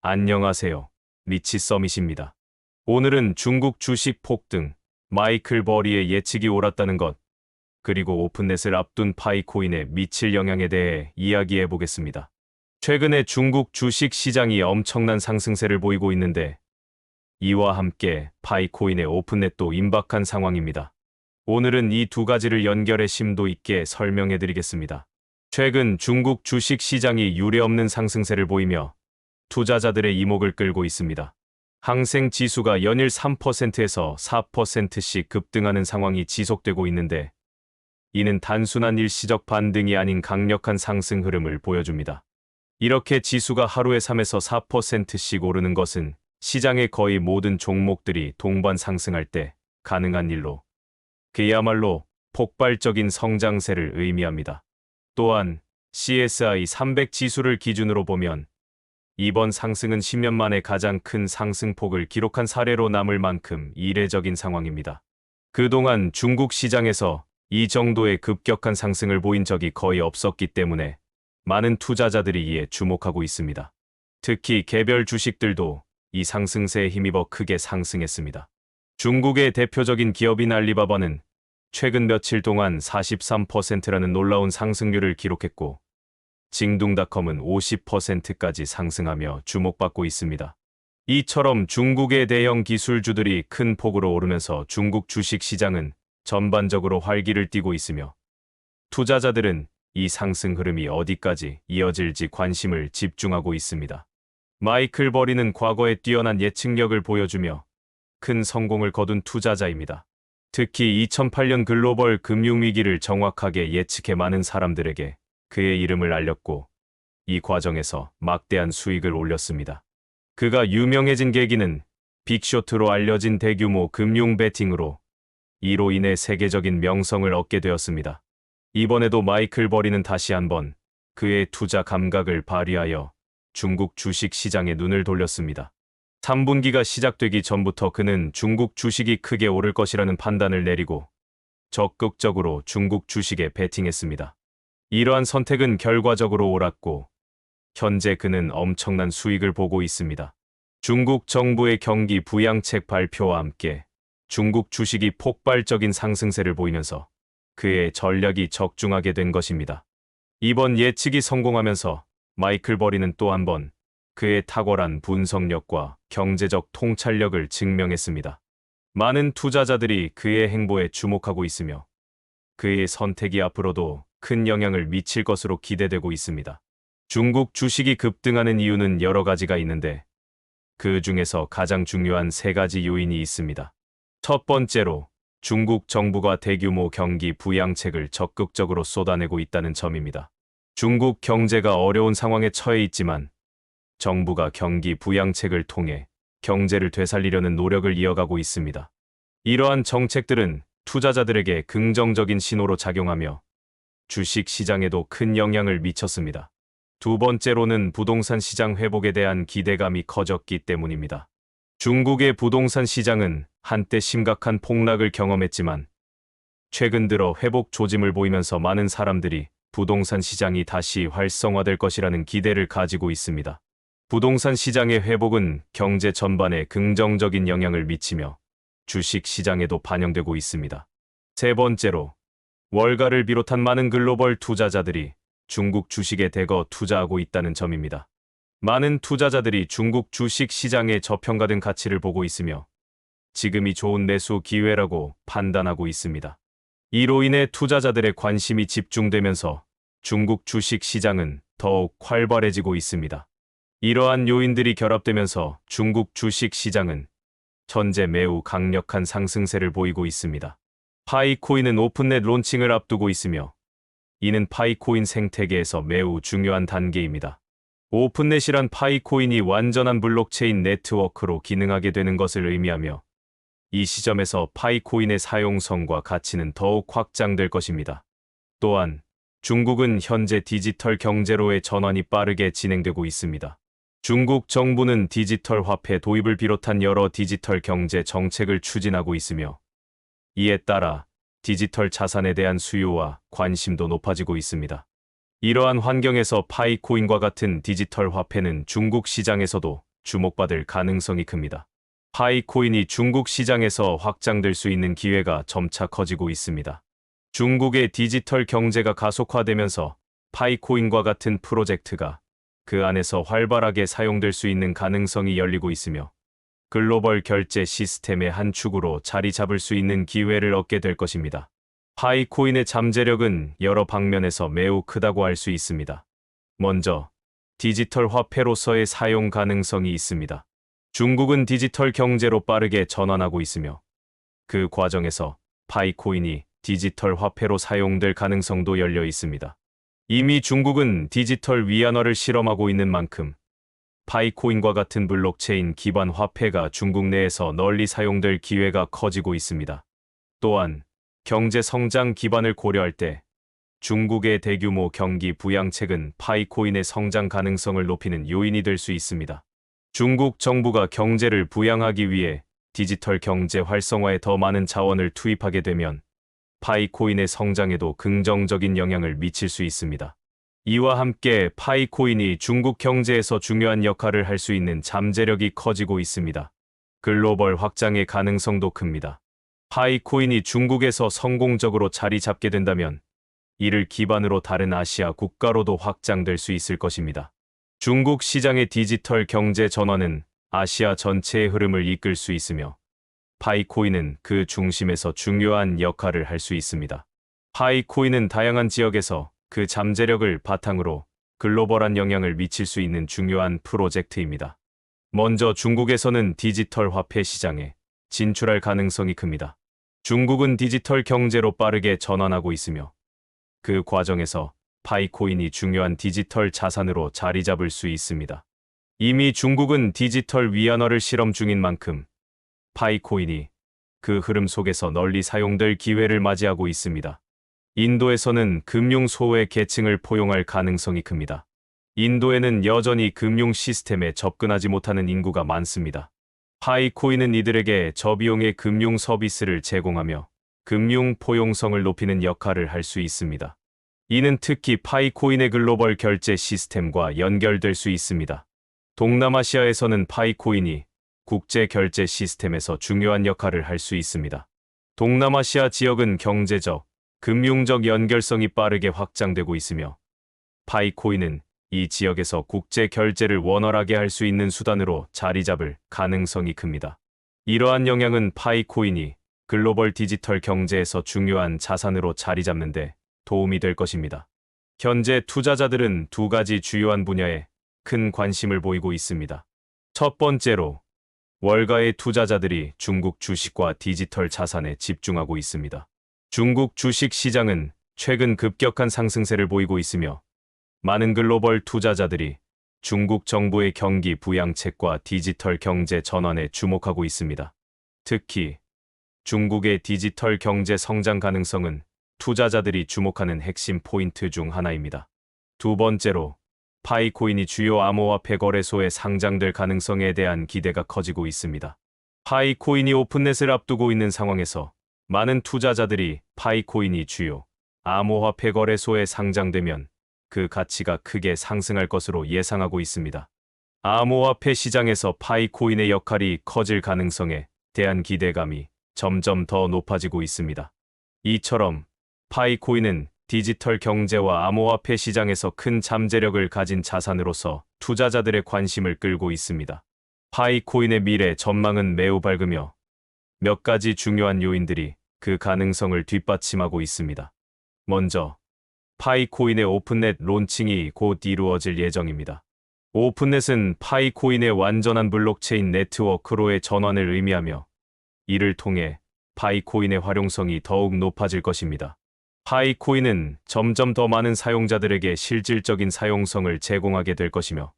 안녕하세요. 리치 서밋입니다. 오늘은 중국 주식 폭등, 마이클 버리의 예측이 옳았다는 것, 그리고 오픈넷을 앞둔 파이코인에 미칠 영향에 대해 이야기해 보겠습니다. 최근에 중국 주식 시장이 엄청난 상승세를 보이고 있는데, 이와 함께 파이코인의 오픈넷도 임박한 상황입니다. 오늘은 이 두 가지를 연결해 심도 있게 설명해 드리겠습니다. 최근 중국 주식 시장이 유례없는 상승세를 보이며 투자자들의 이목을 끌고 있습니다. 항생 지수가 연일 3%에서 4%씩 급등하는 상황이 지속되고 있는데, 이는 단순한 일시적 반등이 아닌 강력한 상승 흐름을 보여줍니다. 이렇게 지수가 하루에 3에서 4%씩 오르는 것은 시장의 거의 모든 종목들이 동반 상승할 때 가능한 일로, 그야말로 폭발적인 성장세를 의미합니다. 또한 CSI 300 지수를 기준으로 보면 이번 상승은 10년 만에 가장 큰 상승폭을 기록한 사례로 남을 만큼 이례적인 상황입니다. 그동안 중국 시장에서 이 정도의 급격한 상승을 보인 적이 거의 없었기 때문에 많은 투자자들이 이에 주목하고 있습니다. 특히 개별 주식들도 이 상승세에 힘입어 크게 상승했습니다. 중국의 대표적인 기업인 알리바바는 최근 며칠 동안 43%라는 놀라운 상승률을 기록했고, 징둥닷컴은 50%까지 상승하며 주목받고 있습니다. 이처럼 중국의 대형 기술주들이 큰 폭으로 오르면서 중국 주식 시장은 전반적으로 활기를 띠고 있으며, 투자자들은 이 상승 흐름이 어디까지 이어질지 관심을 집중하고 있습니다. 마이클 버리는 과거에 뛰어난 예측력을 보여주며 큰 성공을 거둔 투자자입니다. 특히 2008년 글로벌 금융위기를 정확하게 예측해 많은 사람들에게 그의 이름을 알렸고, 이 과정에서 막대한 수익을 올렸습니다. 그가 유명해진 계기는 빅쇼트로 알려진 대규모 금융 베팅으로, 이로 인해 세계적인 명성을 얻게 되었습니다. 이번에도 마이클 버리는 다시 한번 그의 투자 감각을 발휘하여 중국 주식 시장에 눈을 돌렸습니다. 3분기가 시작되기 전부터 그는 중국 주식이 크게 오를 것이라는 판단을 내리고 적극적으로 중국 주식에 베팅했습니다. 이러한 선택은 결과적으로 옳았고, 현재 그는 엄청난 수익을 보고 있습니다. 중국 정부의 경기 부양책 발표와 함께 중국 주식이 폭발적인 상승세를 보이면서 그의 전략이 적중하게 된 것입니다. 이번 예측이 성공하면서 마이클 버리는 또 한 번 그의 탁월한 분석력과 경제적 통찰력을 증명했습니다. 많은 투자자들이 그의 행보에 주목하고 있으며, 그의 선택이 앞으로도 큰 영향을 미칠 것으로 기대되고 있습니다. 중국 주식이 급등하는 이유는 여러 가지가 있는데, 그 중에서 가장 중요한 세 가지 요인이 있습니다. 첫 번째로, 중국 정부가 대규모 경기 부양책을 적극적으로 쏟아내고 있다는 점입니다. 중국 경제가 어려운 상황에 처해 있지만, 정부가 경기 부양책을 통해 경제를 되살리려는 노력을 이어가고 있습니다. 이러한 정책들은 투자자들에게 긍정적인 신호로 작용하며 주식 시장에도 큰 영향을 미쳤습니다. 두 번째로는 부동산 시장 회복에 대한 기대감이 커졌기 때문입니다. 중국의 부동산 시장은 한때 심각한 폭락을 경험했지만, 최근 들어 회복 조짐을 보이면서 많은 사람들이 부동산 시장이 다시 활성화될 것이라는 기대를 가지고 있습니다. 부동산 시장의 회복은 경제 전반에 긍정적인 영향을 미치며 주식 시장에도 반영되고 있습니다. 세 번째로, 월가를 비롯한 많은 글로벌 투자자들이 중국 주식에 대거 투자하고 있다는 점입니다. 많은 투자자들이 중국 주식 시장의 저평가된 가치를 보고 있으며 지금이 좋은 매수 기회라고 판단하고 있습니다. 이로 인해 투자자들의 관심이 집중되면서 중국 주식 시장은 더욱 활발해지고 있습니다. 이러한 요인들이 결합되면서 중국 주식 시장은 현재 매우 강력한 상승세를 보이고 있습니다. 파이코인은 오픈넷 론칭을 앞두고 있으며, 이는 파이코인 생태계에서 매우 중요한 단계입니다. 오픈넷이란 파이코인이 완전한 블록체인 네트워크로 기능하게 되는 것을 의미하며, 이 시점에서 파이코인의 사용성과 가치는 더욱 확장될 것입니다. 또한 중국은 현재 디지털 경제로의 전환이 빠르게 진행되고 있습니다. 중국 정부는 디지털 화폐 도입을 비롯한 여러 디지털 경제 정책을 추진하고 있으며, 이에 따라 디지털 자산에 대한 수요와 관심도 높아지고 있습니다. 이러한 환경에서 파이코인과 같은 디지털 화폐는 중국 시장에서도 주목받을 가능성이 큽니다. 파이코인이 중국 시장에서 확장될 수 있는 기회가 점차 커지고 있습니다. 중국의 디지털 경제가 가속화되면서 파이코인과 같은 프로젝트가 그 안에서 활발하게 사용될 수 있는 가능성이 열리고 있으며 글로벌 결제 시스템의 한 축으로 자리 잡을 수 있는 기회를 얻게 될 것입니다. 파이코인의 잠재력은 여러 방면에서 매우 크다고 할 수 있습니다. 먼저, 디지털 화폐로서의 사용 가능성이 있습니다. 중국은 디지털 경제로 빠르게 전환하고 있으며 그 과정에서 파이코인이 디지털 화폐로 사용될 가능성도 열려 있습니다. 이미 중국은 디지털 위안화를 실험하고 있는 만큼 파이코인과 같은 블록체인 기반 화폐가 중국 내에서 널리 사용될 기회가 커지고 있습니다. 또한 경제 성장 기반을 고려할 때 중국의 대규모 경기 부양책은 파이코인의 성장 가능성을 높이는 요인이 될 수 있습니다. 중국 정부가 경제를 부양하기 위해 디지털 경제 활성화에 더 많은 자원을 투입하게 되면 파이코인의 성장에도 긍정적인 영향을 미칠 수 있습니다. 이와 함께 파이코인이 중국 경제에서 중요한 역할을 할 수 있는 잠재력이 커지고 있습니다. 글로벌 확장의 가능성도 큽니다. 파이코인이 중국에서 성공적으로 자리 잡게 된다면 이를 기반으로 다른 아시아 국가로도 확장될 수 있을 것입니다. 중국 시장의 디지털 경제 전환은 아시아 전체의 흐름을 이끌 수 있으며 파이코인은 그 중심에서 중요한 역할을 할 수 있습니다. 파이코인은 다양한 지역에서 그 잠재력을 바탕으로 글로벌한 영향을 미칠 수 있는 중요한 프로젝트입니다. 먼저 중국에서는 디지털 화폐 시장에 진출할 가능성이 큽니다. 중국은 디지털 경제로 빠르게 전환하고 있으며 그 과정에서 파이코인이 중요한 디지털 자산으로 자리 잡을 수 있습니다. 이미 중국은 디지털 위안화를 실험 중인 만큼 파이코인이 그 흐름 속에서 널리 사용될 기회를 맞이하고 있습니다. 인도에서는 금융 소외 계층을 포용할 가능성이 큽니다. 인도에는 여전히 금융 시스템에 접근하지 못하는 인구가 많습니다. 파이코인은 이들에게 저비용의 금융 서비스를 제공하며 금융 포용성을 높이는 역할을 할 수 있습니다. 이는 특히 파이코인의 글로벌 결제 시스템과 연결될 수 있습니다. 동남아시아에서는 파이코인이 국제 결제 시스템에서 중요한 역할을 할 수 있습니다. 동남아시아 지역은 경제적, 금융적 연결성이 빠르게 확장되고 있으며 파이코인은 이 지역에서 국제 결제를 원활하게 할 수 있는 수단으로 자리 잡을 가능성이 큽니다. 이러한 영향은 파이코인이 글로벌 디지털 경제에서 중요한 자산으로 자리 잡는 데 도움이 될 것입니다. 현재 투자자들은 두 가지 주요한 분야에 큰 관심을 보이고 있습니다. 첫 번째로, 월가의 투자자들이 중국 주식과 디지털 자산에 집중하고 있습니다. 중국 주식 시장은 최근 급격한 상승세를 보이고 있으며 많은 글로벌 투자자들이 중국 정부의 경기 부양책과 디지털 경제 전환에 주목하고 있습니다. 특히 중국의 디지털 경제 성장 가능성은 투자자들이 주목하는 핵심 포인트 중 하나입니다. 두 번째로, 파이코인이 주요 암호화폐 거래소에 상장될 가능성에 대한 기대가 커지고 있습니다. 파이코인이 오픈넷을 앞두고 있는 상황에서 많은 투자자들이 파이코인이 주요 암호화폐 거래소에 상장되면 그 가치가 크게 상승할 것으로 예상하고 있습니다. 암호화폐 시장에서 파이코인의 역할이 커질 가능성에 대한 기대감이 점점 더 높아지고 있습니다. 이처럼 파이코인은 디지털 경제와 암호화폐 시장에서 큰 잠재력을 가진 자산으로서 투자자들의 관심을 끌고 있습니다. 파이코인의 미래 전망은 매우 밝으며 몇 가지 중요한 요인들이 그 가능성을 뒷받침하고 있습니다. 먼저, 파이코인의 오픈넷 론칭이 곧 이루어질 예정입니다. 오픈넷은 파이코인의 완전한 블록체인 네트워크로의 전환을 의미하며 이를 통해 파이코인의 활용성이 더욱 높아질 것입니다. 파이코인은 점점 더 많은 사용자들에게 실질적인 사용성을 제공하게 될 것이며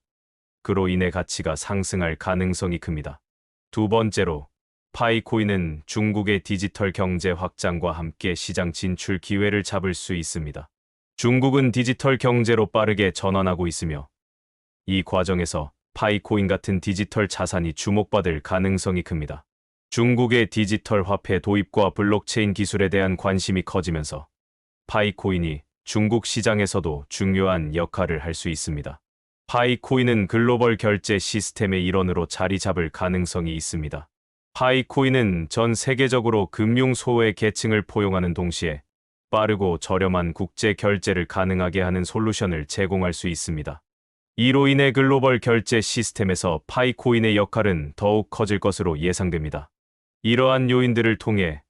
그로 인해 가치가 상승할 가능성이 큽니다. 두 번째로, 파이코인은 중국의 디지털 경제 확장과 함께 시장 진출 기회를 잡을 수 있습니다. 중국은 디지털 경제로 빠르게 전환하고 있으며 이 과정에서 파이코인 같은 디지털 자산이 주목받을 가능성이 큽니다. 중국의 디지털 화폐 도입과 블록체인 기술에 대한 관심이 커지면서 파이코인이 중국 시장에서도 중요한 역할을 할 수 있습니다. 파이코인은 글로벌 결제 시스템의 일원으로 자리 잡을 가능성이 있습니다. 파이코인은 전 세계적으로 금융 소외 계층을 포용하는 동시에 빠르고 저렴한 국제 결제를 가능하게 하는 솔루션을 제공할 수 있습니다. 이로 인해 글로벌 결제 시스템에서 파이코인의 역할은 더욱 커질 것으로 예상됩니다. 이러한 요인들을 통해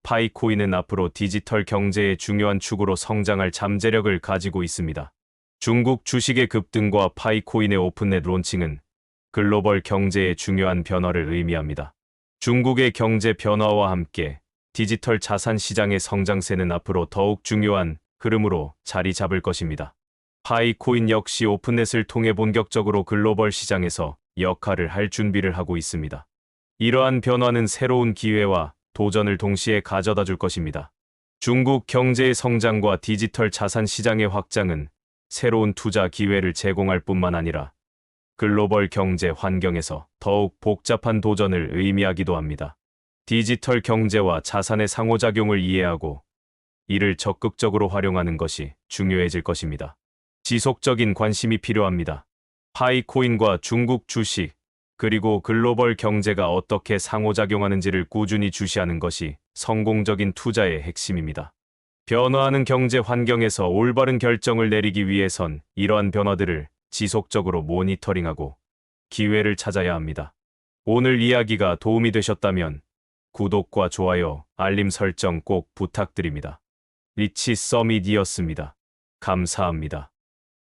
파이코인은 앞으로 디지털 경제의 중요한 축으로 성장할 잠재력을 가지고 있습니다. 중국 주식의 급등과 파이코인의 오픈넷 론칭은 글로벌 경제의 중요한 변화를 의미합니다. 중국의 경제 변화와 함께 디지털 자산 시장의 성장세는 앞으로 더욱 중요한 흐름으로 자리 잡을 것입니다. 파이코인 역시 오픈넷을 통해 본격적으로 글로벌 시장에서 역할을 할 준비를 하고 있습니다. 이러한 변화는 새로운 기회와 도전을 동시에 가져다 줄 것입니다. 중국 경제의 성장과 디지털 자산 시장의 확장은 새로운 투자 기회를 제공할 뿐만 아니라 글로벌 경제 환경에서 더욱 복잡한 도전을 의미하기도 합니다. 디지털 경제와 자산의 상호작용을 이해하고 이를 적극적으로 활용하는 것이 중요해질 것입니다. 지속적인 관심이 필요합니다. 파이코인과 중국 주식, 그리고 글로벌 경제가 어떻게 상호작용하는지를 꾸준히 주시하는 것이 성공적인 투자의 핵심입니다. 변화하는 경제 환경에서 올바른 결정을 내리기 위해선 이러한 변화들을 지속적으로 모니터링하고 기회를 찾아야 합니다. 오늘 이야기가 도움이 되셨다면 구독과 좋아요, 알림 설정 꼭 부탁드립니다. 리치 서밋이었습니다. 감사합니다.